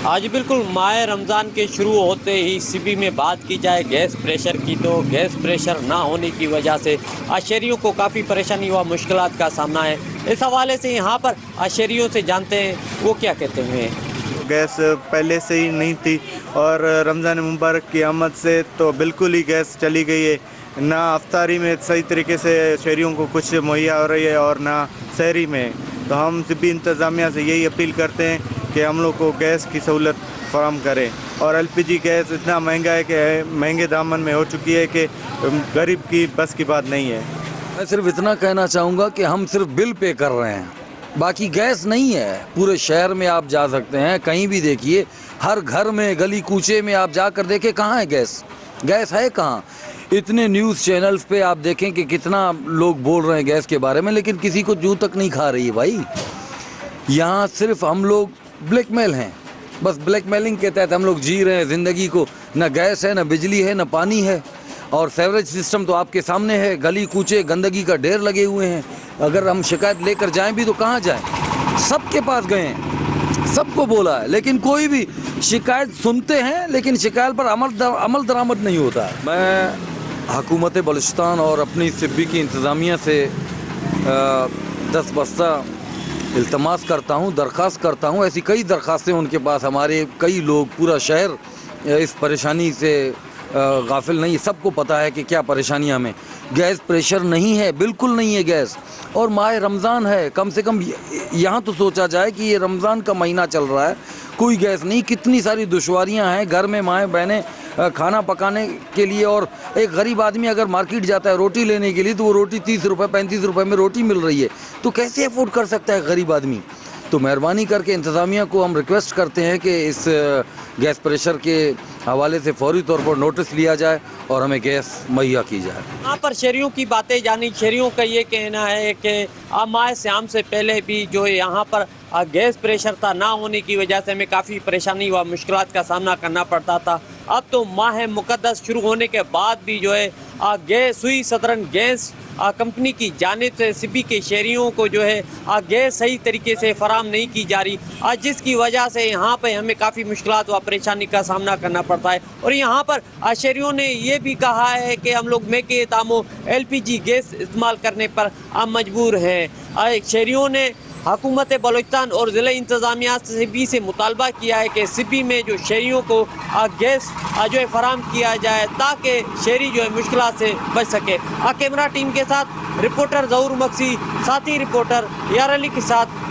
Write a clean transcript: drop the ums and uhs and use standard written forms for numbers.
آج بالکل ماہ رمضان کے شروع ہوتے ہی سبی میں بات کی جائے گیس پریشر کی، تو گیس پریشر نہ ہونے کی وجہ سے شہریوں کو کافی پریشانی و مشکلات کا سامنا ہے۔ اس حوالے سے یہاں پر شہریوں سے جانتے ہیں وہ کیا کہتے ہیں۔ گیس پہلے سے ہی نہیں تھی اور رمضان مبارک کی آمد سے تو بالکل ہی گیس چلی گئی ہے، نہ افطاری میں صحیح طریقے سے شہریوں کو کچھ مہیا ہو رہی ہے اور نہ سحری میں۔ تو ہم طبی انتظامیہ سے یہی اپیل کرتے ہیں کہ ہم لوگ کو گیس کی سہولت فراہم کریں، اور ایل پی جی گیس اتنا مہنگا ہے کہ مہنگے دامن میں ہو چکی ہے کہ غریب کی بس کی بات نہیں ہے۔ میں صرف اتنا کہنا چاہوں گا کہ ہم صرف بل پے کر رہے ہیں، باقی گیس نہیں ہے۔ پورے شہر میں آپ جا سکتے ہیں، کہیں بھی دیکھیے، ہر گھر میں گلی کوچے میں آپ جا کر دیکھیں کہاں ہے گیس، گیس ہے کہاں؟ اتنے نیوز چینلز پہ آپ دیکھیں کہ کتنا لوگ بول رہے ہیں گیس کے بارے میں، لیکن کسی کو جوں تک نہیں کھا رہی ہے بھائی۔ یہاں صرف ہم لوگ بلیک میل ہیں، بس بلیک میلنگ کے تحت ہم لوگ جی رہے ہیں زندگی کو، نہ گیس ہے، نہ بجلی ہے، نہ پانی ہے، اور سیوریج سسٹم تو آپ کے سامنے ہے، گلی کوچے گندگی کا ڈھیر لگے ہوئے ہیں۔ اگر ہم شکایت لے کر جائیں بھی تو کہاں جائیں؟ سب کے پاس گئے ہیں، سب کو بولا ہے، لیکن کوئی بھی شکایت سنتے ہیں لیکن شکایت پر عمل درآمد نہیں ہوتا ہے۔ میں حکومت بلوچستان اور اپنی سبی کی انتظامیہ سے دست بستہ التماس کرتا ہوں، درخواست کرتا ہوں، ایسی کئی درخواستیں ان کے پاس، ہمارے کئی لوگ، پورا شہر اس پریشانی سے غافل نہیں، سب کو پتہ ہے کہ کیا پریشانیاں ہمیں۔ گیس پریشر نہیں ہے، بالکل نہیں ہے گیس، اور ماہ رمضان ہے، کم سے کم یہاں تو سوچا جائے کہ یہ رمضان کا مہینہ چل رہا ہے، کوئی گیس نہیں، کتنی ساری دشواریاں ہیں گھر میں، مائیں بہنیں کھانا پکانے کے لیے، اور ایک غریب آدمی اگر مارکیٹ جاتا ہے روٹی لینے کے لیے تو وہ روٹی 30 روپے 35 روپے میں روٹی مل رہی ہے، تو کیسے افورڈ کر سکتا ہے غریب آدمی؟ تو مہربانی کر کے انتظامیہ کو ہم ریکویسٹ کرتے ہیں کہ اس گیس پریشر کے حوالے سے فوری طور پر نوٹس لیا جائے اور ہمیں گیس مہیا کی جائے۔ یہاں پر شہریوں کی باتیں جانی، شہریوں کا یہ کہنا ہے کہ ماہ سیام سے پہلے بھی جو یہاں پر گیس پریشر تھا، نہ ہونے کی وجہ سے ہمیں کافی پریشانی و مشکلات کا سامنا کرنا پڑتا تھا۔ اب تو ماہ مقدس شروع ہونے کے بعد بھی جو ہے گیس سوئی سدرن گیس کمپنی کی جانب سے سبی کے شہریوں کو جو ہے گیس صحیح طریقے سے فراہم نہیں کی جا رہی، جس کی وجہ سے یہاں پہ ہمیں کافی مشکلات و پریشانی کا سامنا کرنا پڑتا ہے۔ اور یہاں پر شہریوں نے یہ بھی کہا ہے کہ ہم لوگ میکے داموں ایل پی جی گیس استعمال کرنے پر مجبور ہیں۔ شہریوں نے حکومت بلوچستان اور ضلع انتظامیہ سبی سے مطالبہ کیا ہے کہ سبی میں جو شہریوں کو گیس جو ہے فراہم کیا جائے تاکہ شہری جو ہے مشکلات سے بچ سکے۔ کیمرہ ٹیم کے ساتھ رپورٹر ظہور مکسی، ساتھی رپورٹر یار علی کے ساتھ